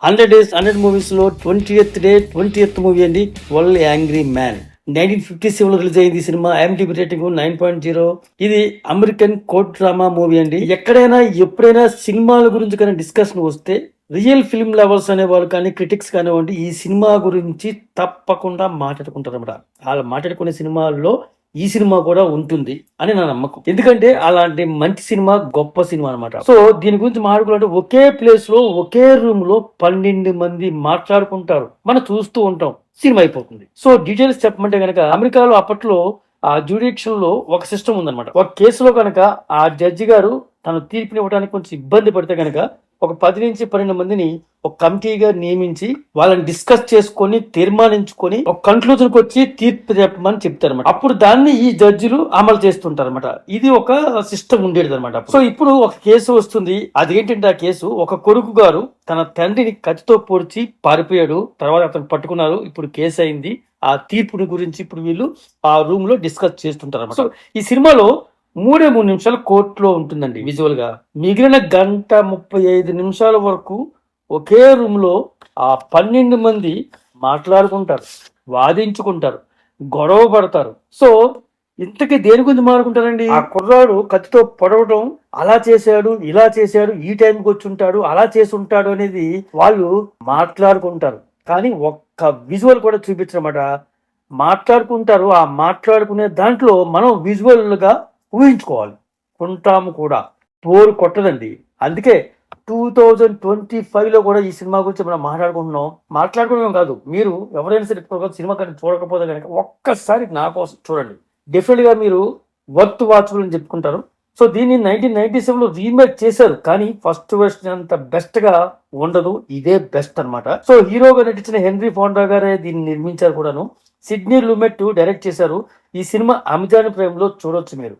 100 days 100 movies లో 20th day 20th movie అండి 12 angry man. 1957 లో రిలీజ్ అయింది ఈ సినిమా. IMDb rating 9.0. ఇది అమెరికన్ కోర్ట్ డ్రామా మూవీ అండి. ఎక్కడైనా ఎప్పుడైనా సినిమాల గురించి కానీ డిస్కషన్ వస్తే రియల్ ఫిల్మ్ లవర్స్ అనేవాళ్ళు కానీ క్రిటిక్స్ కానివ్వండి ఈ సినిమా గురించి తప్పకుండా మాట్లాడుకుంటారు అన్నమాట. వాళ్ళు మాట్లాడుకునే సినిమాల్లో ఈ సినిమా కూడా ఉంటుంది అని నా నమ్మకం. ఎందుకంటే అలాంటి మంచి సినిమా గొప్ప సినిమా అనమాట. సో దీని గురించి మాట్లాడుకుంటే ఒకే ప్లేస్ లో ఒకే రూమ్ లో 12 మంది మాట్లాడుకుంటారు, మనం చూస్తూ ఉంటాం, సినిమా అయిపోతుంది. సో డీటెయిల్స్ చెప్పమంటే కనుక అమెరికాలో అప్పట్లో ఆ జ్యూడిక్షన్ లో ఒక సిస్టమ్ ఉందన్నమాట. ఒక కేసులో కనుక ఆ జడ్జి గారు తన తీర్పునివ్వడానికి కొంచెం ఇబ్బంది పడితే కనుక ఒక 10 నుంచి 12 మందిని ఒక కమిటీగా నియమించి వాళ్ళని డిస్కస్ చేసుకొని తీర్మానించుకొని ఒక కన్క్లూజన్కి వచ్చి తీర్పు చెప్పమని చెప్తారన్నమాట. అప్పుడు దాన్ని ఈ జడ్జిలు అమలు చేస్తుంటారన్నమాట. ఇది ఒక సిస్టమ్ ఉండేది అనమాట. సో ఇప్పుడు ఒక కేసు వస్తుంది. అదేంటంటే ఆ కేసు ఒక కొడుకు గారు తన తండ్రిని కత్తితో పొడిచి పారిపోయాడు. తర్వాత అతను పట్టుకున్నారు. ఇప్పుడు కేసు అయింది. ఆ తీర్పుని గురించి ఇప్పుడు వీళ్ళు ఆ రూమ్ లో డిస్కస్ చేస్తుంటారు అన్నమాట. సో ఈ సినిమాలో 3 నిమిషాలు కోర్టులో ఉంటుందండి విజువల్ గా. మిగిలిన 1:35 వరకు ఒకే రూమ్ లో ఆ 12 మంది మాట్లాడుకుంటారు, వాదించుకుంటారు, గొడవ పడతారు. సో ఇంతకీ దేని గురించి మాట్లాడుకుంటారండి? ఆ కుర్రాడు కత్తితో పొడవడం, అలా చేశాడు, ఇలా చేశాడు, ఈ టైంకి వచ్చి ఉంటాడు, అలా చేసి ఉంటాడు అనేది వాళ్ళు మాట్లాడుకుంటారు. కానీ ఒక్క విజువల్ కూడా చూపించనమాట. మాట్లాడుకుంటారు. ఆ మాట్లాడుకునే దాంట్లో మనం విజువల్ గా ఊహించుకోవాలి, ఉంటాము కూడా. బోర్ కొట్టదండి. అందుకే 2025లో కూడా ఈ సినిమా గురించి మనం మాట్లాడుకోవడం కాదు. మీరు ఎవరైనా సరే సినిమా కానీ చూడకపోతే కనుక ఒక్కసారి నా కోసం చూడండి. డెఫినెట్ గా మీరు వర్త్ వాచబుల్ అని చెప్పుకుంటారు. సో దీన్ని 1997లో రీమేక్ చేశారు, కానీ ఫస్ట్ వెర్షన్ అంత బెస్ట్ గా ఉండదు. ఇదే బెస్ట్ అన్నమాట. సో హీరోగా నటించిన హెన్రీ ఫోండా గారే దీన్ని నిర్మించారు కూడాను. సిడ్నీ లూమెట్ డైరెక్ట్ చేశారు. ఈ సినిమా అమెజాన్ ప్రైమ్ లో చూడొచ్చు మీరు.